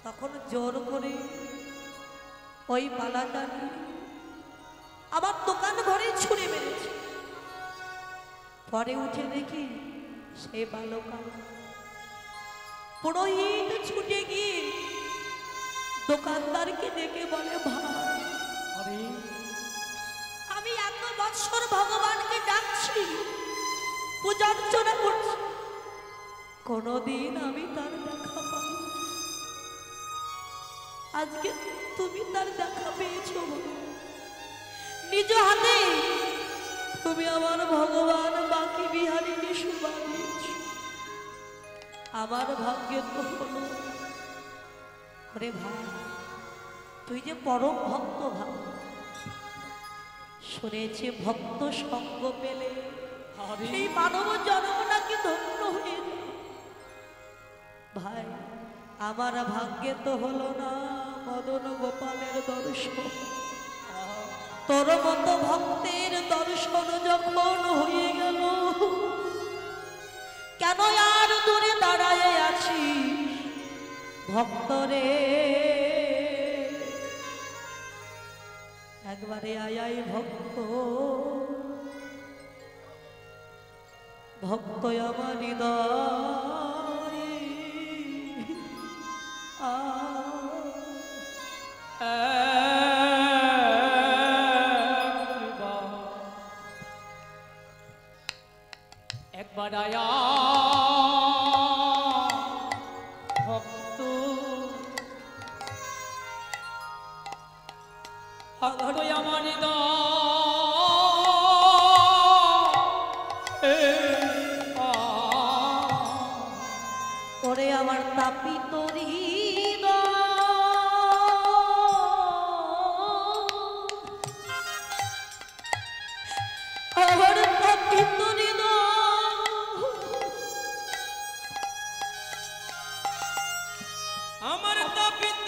তখন জোর করে ওই বালাটা আমার দোকান ঘরে ছুঁড়ে মেরেছে। পরে উঠে দেখি সেই বালকা। পুরোহিত ছুটে গিয়ে দোকানদারকে ডেকে বলে, ভাই আরে আমি এত বৎসর ভগবানকে ডাকছি, পূজা অর্চনা করছি, কোনদিন আমি তার দেখা পাই, আজকে তুমি তার দেখা পেয়েছো। নিজ হাতে তুমি আমার ভগবান বাকি বিহারীকে শোভা দিয়েছ, আমার ভাগ্যে তো হলো। ওরে ভাই, তুই যে পরম ভক্ত ভাব, শুনেছি ভক্ত সঙ্গ পেলে এই মানব জন্ম নাকি ধন্য হয়ে যায়। ভাই, আমার ভাগ্যে তো হলো না মদন গোপালের দর্শন, তোর মতো ভক্তের দর্শন যখন হয়ে গেল, কেন আর দূরে দাঁড়ায় আছি ভক্তরে, একবারে আয়াই ভক্ত, ভক্ত আমার হৃদয় একবার আয়া ভক্ত, ভক্ত আমার হৃদয় আমার তাপিত হৃদয়, আমার তাপিত আমার তাপিত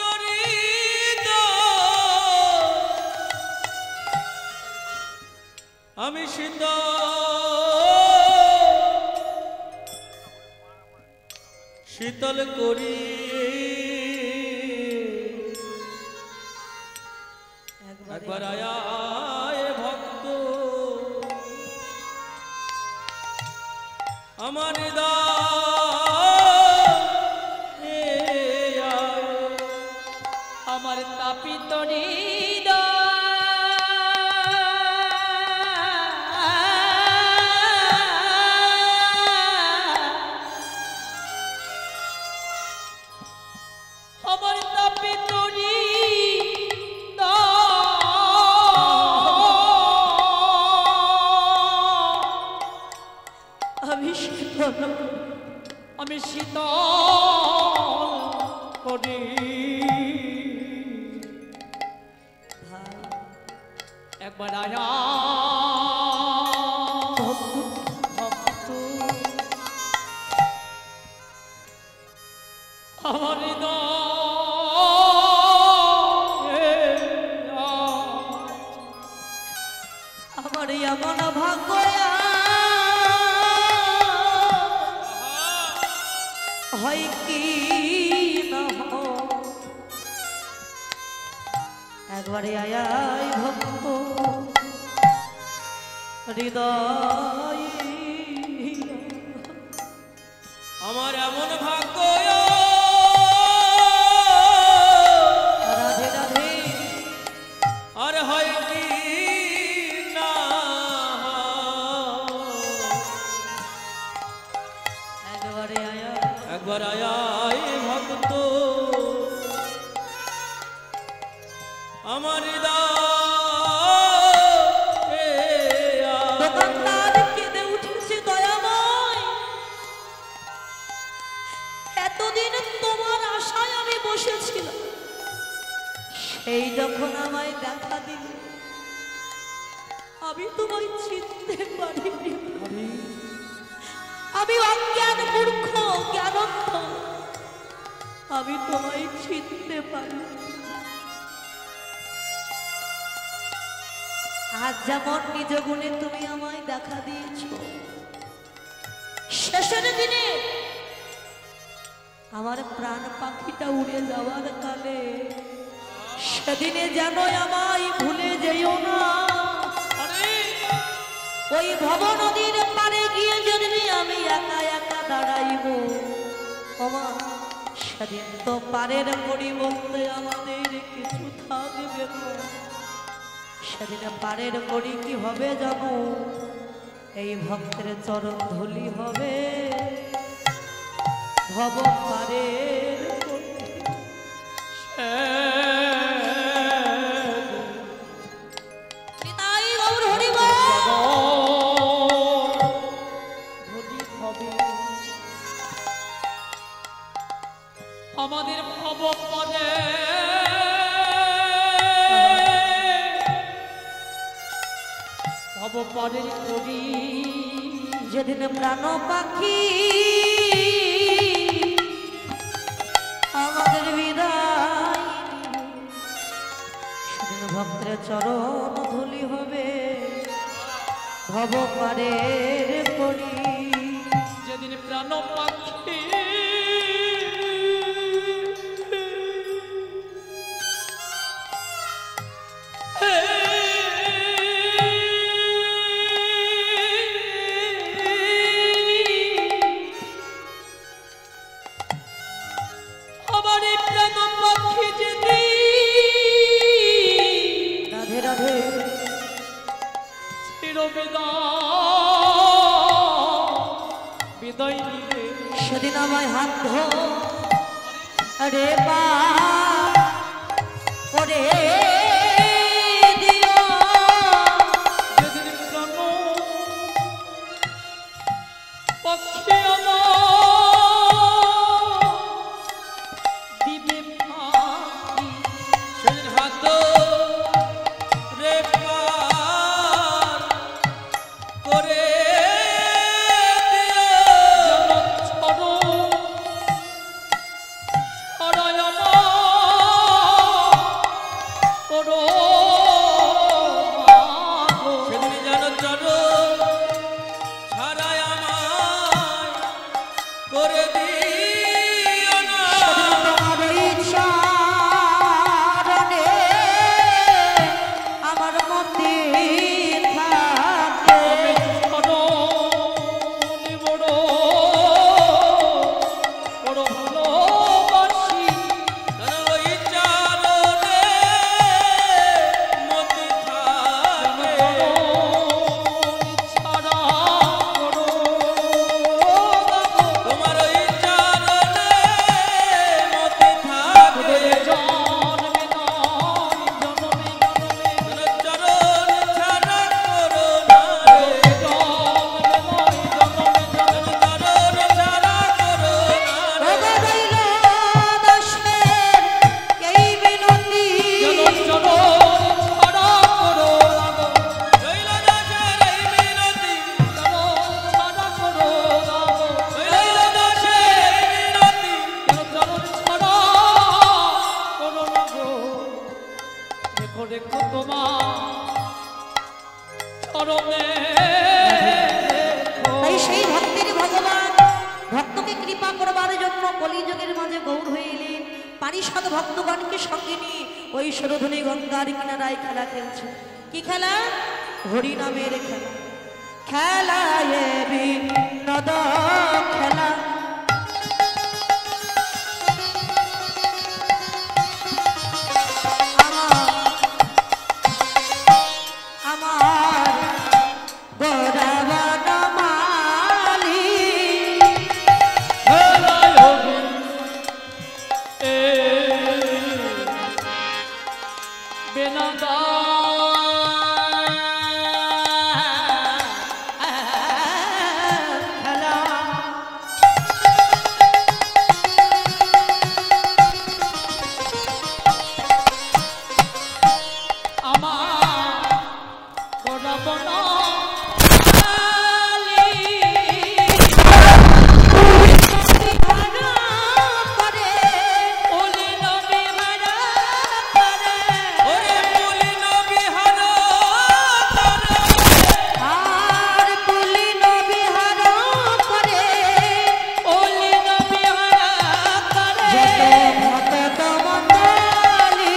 আমি শীতল করি একবার আয় ভক্ত আমার আমার তাপিত আমার তাপিত আমি শীতল করি একবার আয়া ভক্ত আমার আমার এমন ভাগ্য হয় কি না একবারে আয় ভক্ত হৃদয়, আমার এমন ভাগ্য রাধে রাধে আর হয় কি না একবার আয় ভক্ত আমার দোকানদার কেঁদে উঠেছে দয়াময়, এতদিন তোমার আশায় আমি বসেছিলাম, সেই যখন আমায় দেখা দিল আমি তোমায় চিনতে পারিনি। আমি অজ্ঞান মূর্খ জ্ঞানন্ধ, আমি তোমায় চিনতে পারি। আজ যেমন নিজ গুণে তুমি আমায় দেখা দিয়েছ, শেষের দিনে আমার প্রাণ পাখিটা উড়ে যাওয়ার কালে সেদিনে যেন আমায় ভুলে যেও না। ওই ভব নদীর পারে গিয়ে যদি আমি একা একা দাঁড়াইব, আমার সেদিন তো পারের পরিবর্তে আমাদের কিছু থাকবে না। সেদিন পারের পরি কি হবে জানো, এই ভক্তের চরণ ধুলি হবে ভব পারের আমাদের ভব পদে ভব পদের করি যেদিন প্রাণ পাখি আমাদের বিদায়, সেদিন ভক্তের চরণ ধুলি হবে ভব পারের করি। যেদিন প্রাণ পাখি আমার প্রাণ পাখি যেদিন রাধে রাধে বিদায় নিবে সেদিন আমায় হাত ধরে বা করে দিও, যেদিন প্রাণ পাখি আমার সেদিন যেন চরণ ছাড়াই আমায় করে দিও না। তোমার চরণে আমার মতে থাকে। যেন ওই চরণে মতি থাকে। তোমার ওই চরণে মতি থাকে। যেন চরণ ছাড়া করো না রে। যেন চরণ ছাড়া করো না রে। রইল দাসের এই বিনতি, রইল দাসের এই মিনতি, রইল দাসের এই মিনতি। দেখো তোমার চরণে তাই সেই ভক্তের ভগবান ভক্তকে কৃপা করবার জন্য কলিযুগের মাঝে গৌর হয়ে এলেন। পারিষদ ভক্তগণকে সঙ্গে নিয়ে ওই সরধনী গঙ্গার কিনারায় খেলা খেলছে। কি খেলা? হরি নামের খেলা। খেলায় বিনোদ খেলা। আমার গৌরবন মালি খেলা। ওরে পুলি নবী হারো করে। আর পুলিন বিহার করে যত ভক্ত মণ্ডলী।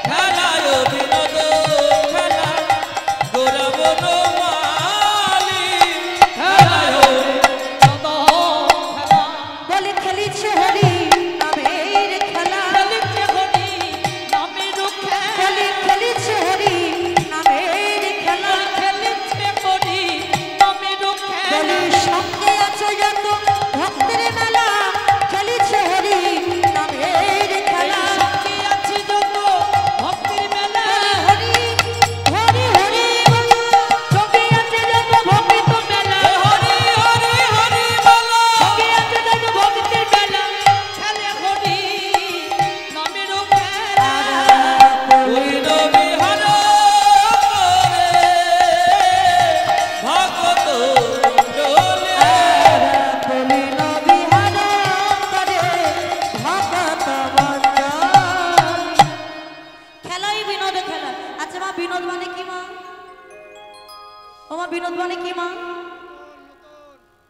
খেলায় বিনোদ খেলা গৌরবন মালি। খেলায় বলে খেলিছে হরি নামের খেলা। বলে খেলিছে হরি নামের খেলা। বলে সঙ্গে আছে যত ভক্তের মেলা। খেলিছে হরি নামের খেলা। হরি হরি হরি বলো। সঙ্গে আছে যত ভক্ত মেলা। হরি হরি হরি বলো। পুলি নবী হারো করে ভগত ডোলে। পুলিন বিহার করে ভক্ত মণ্ডল। খেলাই বিনোদ খেলা। আচ্ছা মা, বিনোদ মানে কি মা? ও মা, বিনোদ মানে কি মা?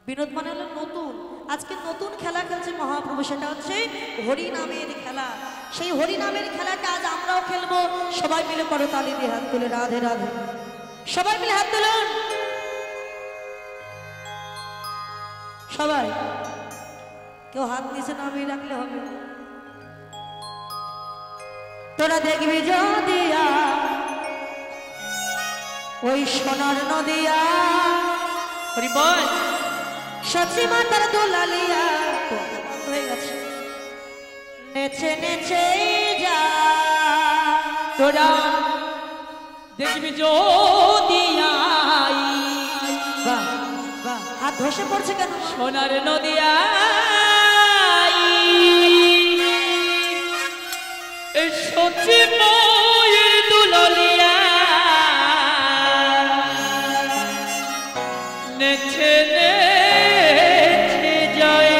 বিনোদ মানে হলো নতুন। আজকে নতুন খেলা খেলছে মহাপ্রভু, সেটা হচ্ছে হরি নামের খেলা। সেই হরি নামের খেলাটা আজ আমরাও খেলবো। সবাই মিলে করো তালি দিয়ে হাত তুলে রাধে রাধে। সবাই মিলে হাত তুলুন। সবাই কেউ হাত নিচে নামিয়ে রাখলে হবে। তোরা দেখবি যদিয়া ওই সোনার নদিয়া হরি বল। সচি মাতার দোলালিয়া বন্ধ হয়ে গেছে। নেচে নেচে যা তোরা দেখবি যদি আই বাহ বাহ, হাত ধসে পড়ছে কেন? সোনার নদিয়া সচি ময়ের দুললিয়া নেছে নেছে যায়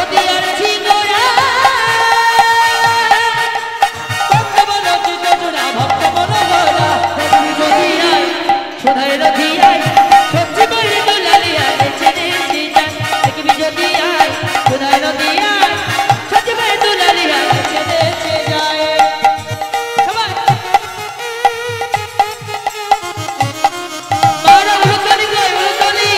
নদিয়ার ছিনরা ভক্ত বল চিত জোড়া ভক্ত বল গোরা দেখবি যদি আয় সোধাই নদিয়ায় সবজি বলি দুলালিয়া নেচে নেচে যায় দেখবি যদি আয় সোধাই নদিয়ায় সবজি বলি দুলালিয়া নেচে নেচে যায় সবাই মারা উলুকালি গো উলুকালি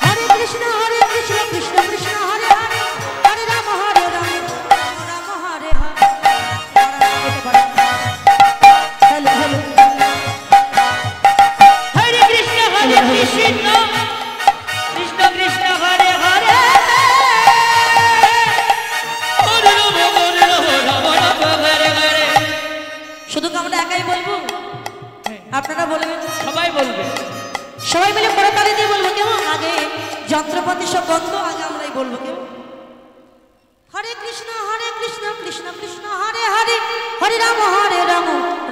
হরে কৃষ্ণ কৃষ্ণ কৃষ্ণ হরে হরে হরে রাম হরে রাম রাম রাম হরে হরে হ্যালো হ্যালো হরে কৃষ্ণ কৃষ্ণ কৃষ্ণ কৃষ্ণ হরে হরে হরে রাম রাম রাম হরে হরে শুধু কি আমরা একাই বলবো আপনারা বলবেন সবাই বলবে সবাই মিলে করতালি দিয়ে বলবো কেমন আগে যন্ত্রপাতি সব বন্ধ আগে আমরাই বলবো কেমন হরে কৃষ্ণ কৃষ্ণ কৃষ্ণ হরে হরে হরে রাম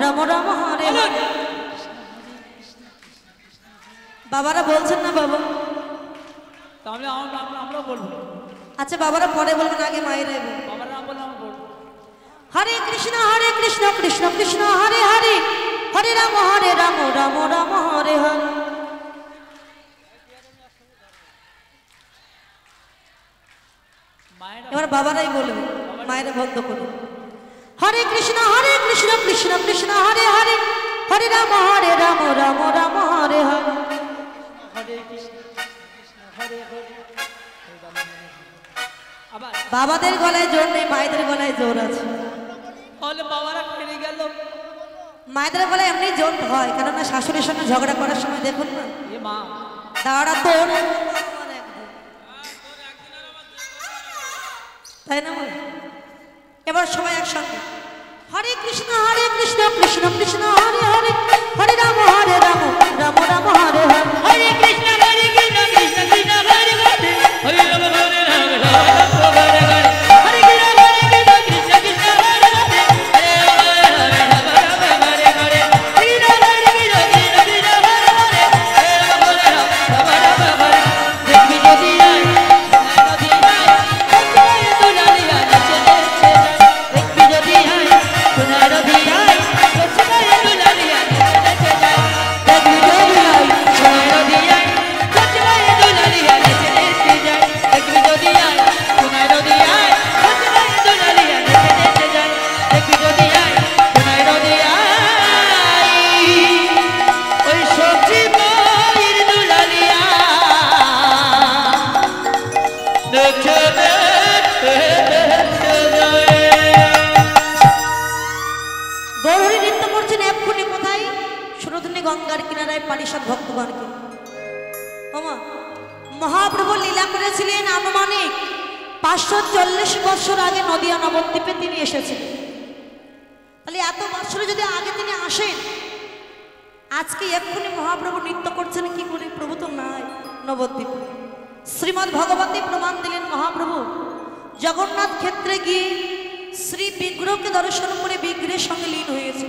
রাম রাম হরে হরে বাবারা বলছেন না বাবা তাহলে আমরাও বলবো আচ্ছা বাবারা পরে বলবেন আগে মায়েরাই বলবেন বাবার নাম বললে আমরা বলবো হরে কৃষ্ণ কৃষ্ণ কৃষ্ণ হরে হরে হরে রাম রাম রাম হরে হরে মায়েরা এবার বাবারাই বলবে মায়েরা বন্ধ করুন হরে কৃষ্ণ কৃষ্ণ কৃষ্ণ হরে হরে হরে রাম রাম রাম হরে হরে হরে কৃষ্ণ কৃষ্ণ হরে হরে আবার বাবাদের গলায় জোর নেই মায়েদের গলায় জোর আছে তাহলে বাবারা ফিরে গেল মায়েদের গলায় এমনি জোর হয় কেননা শাশুড়ির সঙ্গে ঝগড়া করার সময় দেখুন না এ মা দাঁড়া তোর তাই না মা? এবার সবাই একসঙ্গে হরে কৃষ্ণ কৃষ্ণ কৃষ্ণ হরে হরে হরে রাম রাম রাম হরে হরে হরে কৃষ্ণ কৃষ্ণ কৃষ্ণ হরে হরে হরে রাম রাম রাম হরে হরে হরে কৃষ্ণ কৃষ্ণ হরে হরে হরে রাম রাম হরে হরে হরে রাম কৃষ্ণ কৃষ্ণ হরে হরে হরে রাম রাম হরে দেখবি যদি আয় নদী আয় সবাই দুলালিয়া নেচে নেচে যায় দেখবি যদি আয় সোনার নদী আয় সবাই দুলালিয়া নেচে নেচে যায় দেখবি যদি আয় সোনার নদী আয় সবাই দুলালিয়া নেচে নেচে যায় দেখবি যদি আয় সোনার নদী আয় সবাই দুলালিয়া নেচে নেচে যায় দেখবি যদি আয় সোনার নদী আয় ওই সবজি মায়ের দুলালিয়া নেচে নেচে যায় গৌরী নৃত্য করছেন এক্ষুনি কোথায় সুরধনী গঙ্গার কিনারায় পারিষদ ভক্তগণকে ওমা মহাপ্রভু লীলা করেছিলেন আনুমানিক 540 বছর আগে নদিয়া নবদ্বীপে তিনি এসেছিলেন তাহলে এত বছর যদি আগে তিনি আসেন আজকে এক্ষুনি মহাপ্রভু নৃত্য করছেন কি করে প্রভু তো নাই নবদ্বীপে শ্রীমদ্ ভগবতী প্রমাণ দিলেন মহাপ্রভু জগন্নাথ ক্ষেত্রে গিয়ে শ্রী বিগ্রহকে দর্শন করে বিগ্রহের সঙ্গে লীন হয়েছে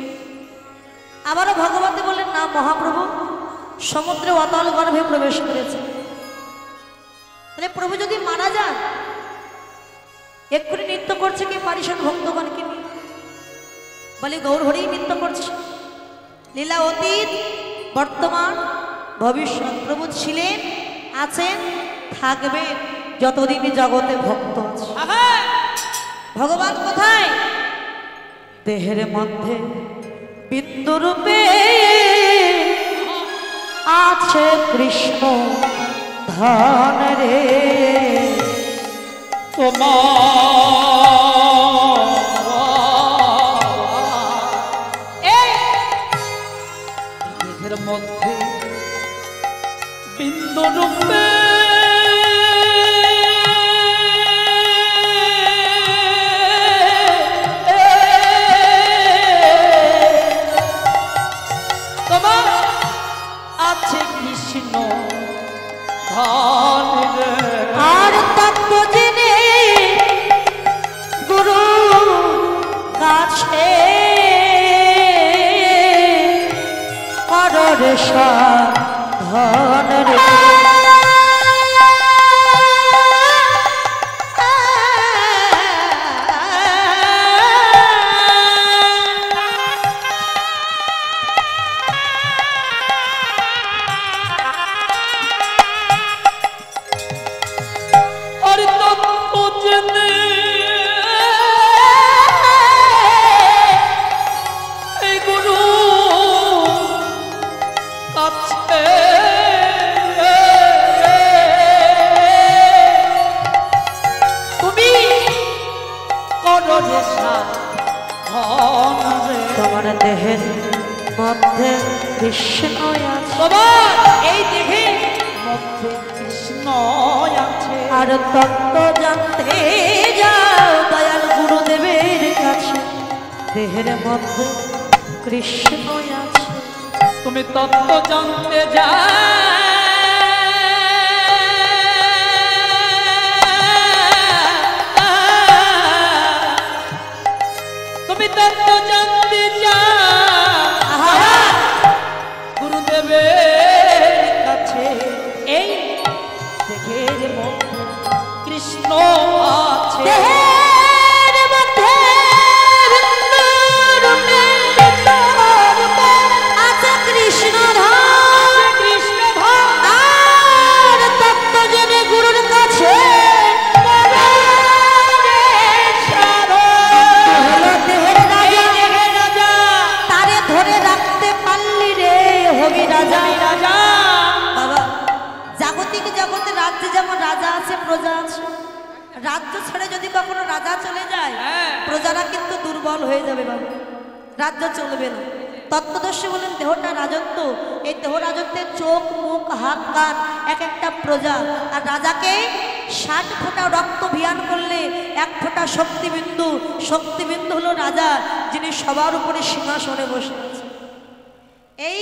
আবারও ভগবতী বললেন না মহাপ্রভু সমুদ্রে অতল গর্ভে প্রবেশ করেছে তাহলে প্রভু যদি মারা যান এক্ষুনি নৃত্য করছে কি পারিষদ ভক্তগণকে নিয়ে বলে গৌর হরেই নৃত্য করছে লীলা অতীত বর্তমান ভবিষ্যৎ প্রভু ছিলেন আছেন থাকবেন যতদিন জগতে ভক্ত আছে ভগবান কোথায় দেহের মধ্যে বিন্দু রূপে আছে কৃষ্ণ ধন রে দেহের মধ্যে বিন্দু রূপে তোমার আছে কৃষ্ণ ধন রে আর তত্ত্ব জেনে বুঝতে এই গুরু কাছে তুমি করো রে সাধন রে। তোমার দেহের মধ্যে কৃষ্ণ আছে, তোমার এই দেহের মধ্যে কৃষ্ণ আছে। আর তত্ত্ব জানতে যাও দয়াল গুরুদেবের কাছে, দেহের মধ্যে কৃষ্ণ আছে। তুমি তত্ত্ব জানতে তুমি তত্ত্ব জানতে গুরুদেবের কাছে, এই দেহের মধ্যে কৃষ্ণ আছে। দেহের মধ্যে রূপে আছে কৃষ্ণ ধাম, কৃষ্ণ ধাম। আর তত্ত্ব জেনে গুরুর কাছে হলো দেহের রাজা, তারে ধরে রাখতে পারলি রে হবি রাজা। রাজা বাবা, জাগতিক জগতে রাজ্যে যেমন রাজা আছে প্রজা আছে, রাজ্য ছেড়ে যদি কখনো রাজা চলে যায় প্রজারা কিন্তু দুর্বল হয়ে যাবে বাবা, রাজ্য চলবে না। তত্ত্বদর্শী বলেন দেহটা রাজত্ব, এই দেহ রাজত্বের চোখ মুখ হাত কান এক একটা প্রজা, আর রাজাকে 60 ফোঁটা রক্ত ভিয়ান করলে 1 ফোঁটা শক্তিবিন্দু, শক্তিবিন্দু হলো রাজা, যিনি সবার উপরে সিংহাসনে বসে আছেন। এই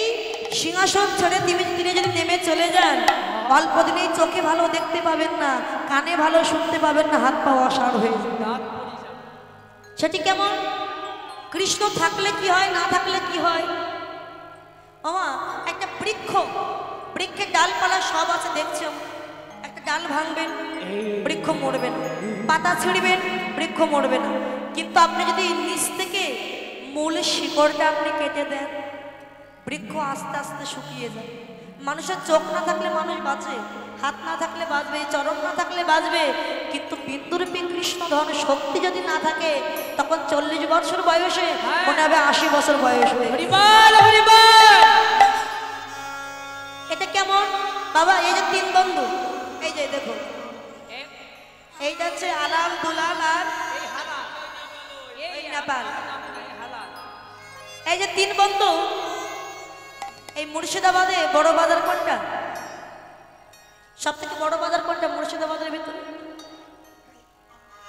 সিংহাসন ছেড়ে তিনি যদি নেমে চলে যান, অল্প দিনেই চোখে ভালো দেখতে পাবেন না, কানে ভালো শুনতে পাবেন না, হাত পা অসাড় হয়ে যাবে। সেটি কেমন? কৃষ্ণ থাকলে কি হয়, না থাকলে কি হয়? মামা, একটা বৃক্ষের ডালপালা সব আছে দেখছেন, একটা ডাল ভাঙবেন বৃক্ষ মরবে না, পাতা ছিঁড়বেন বৃক্ষ মরবে না, কিন্তু আপনি যদি নিচ থেকে মূল শিকড়টা আপনি কেটে দেন, বৃক্ষ আস্তে আস্তে শুকিয়ে যায়। মানুষের চোখ না থাকলে মানুষ বাঁচে, হাত না থাকলে বাঁচবে, চরণ না থাকলে বাঁচবে, কিন্তু বিন্দুরূপী কৃষ্ণ ধন শক্তি যদি না থাকে, তখন 40 বছর বয়সে মনে হবে 80 বছর বয়স হয়ে। হরিবল হরিবল। এটা কেমন বাবা? এই যে 3 বন্ধু, এই যে দেখো, এইটা হচ্ছে আলাল দুলাল আর এই নেপাল। এই যে 3 বন্ধু, এই মুর্শিদাবাদে বড় বাজার কোনটা? সব থেকে বড় বাজার কোনটা মুর্শিদাবাদের ভিতরে?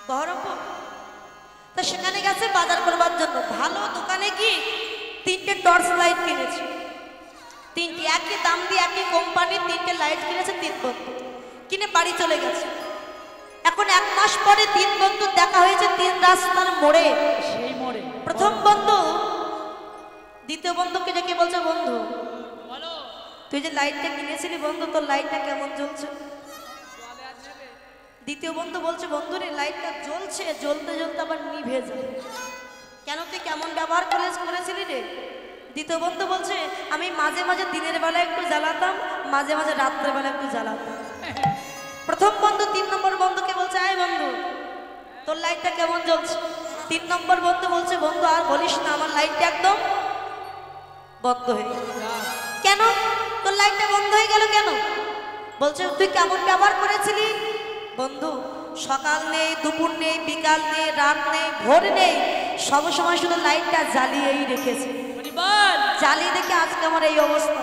বহরমপুর। তো সেখানে গেছে বাজার করবার জন্য, ভালো দোকানে গিয়ে 3টে টর্চ লাইট কিনেছে, 3টে একই দাম দিয়ে একই কোম্পানির 3টে লাইট কিনেছে 3 বন্ধু, কিনে বাড়ি চলে গেছে। এখন 1 মাস পরে 3 বন্ধু দেখা হয়েছে 3 রাস্তার মোড়ে। সেই মোড়ে প্রথম বন্ধু দ্বিতীয় বন্ধুকে ডেকে বলছে, বন্ধু তুই যে লাইটটা কিনেছিলি বন্ধু, তোর লাইটটা কেমন জ্বলছে? দ্বিতীয় বন্ধু বলছে, বন্ধু রে লাইটটা জ্বলছে, জ্বলতে জ্বলতে আবার নিভে যায়। কেন, তুই কেমন ব্যবহার করেছিলি রে? দ্বিতীয় বন্ধু বলছে, আমি মাঝে মাঝে দিনের বেলা একটু জ্বালাতাম, মাঝে মাঝে রাত্রের বেলা একটু জ্বালাতাম। প্রথম বন্ধু 3 নম্বর বন্ধুকে বলছে, আয় বন্ধু তোর লাইটটা কেমন জ্বলছে? 3 নম্বর বন্ধু বলছে, বন্ধু আর বলিস না, আমার লাইটটা একদম বন্ধ হয়ে গেল। কেন তোর লাইটটা বন্ধ হয়ে গেল কেন? বলছে, তুই কেমন ব্যবহার করেছিলি? বন্ধু সকাল নেই, দুপুর নেই, বিকাল নেই, রাত নেই, ভোর নেই, সব সময় শুধু লাইটটা জ্বালিয়েই রেখেছি, জ্বালিয়ে দেখে আজকে আমার এই অবস্থা,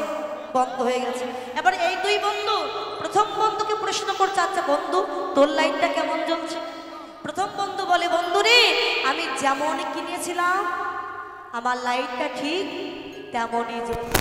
বন্ধ হয়ে গেছে। এবার এই 2 বন্ধু প্রথম বন্ধুকে প্রশ্ন করছে, আচ্ছা বন্ধু তোর লাইটটা কেমন জ্বলছে? প্রথম বন্ধু বলে, বন্ধু রে আমি যেমন কিনেছিলাম আমার লাইটটা ঠিক তেমনই জ্বলছে।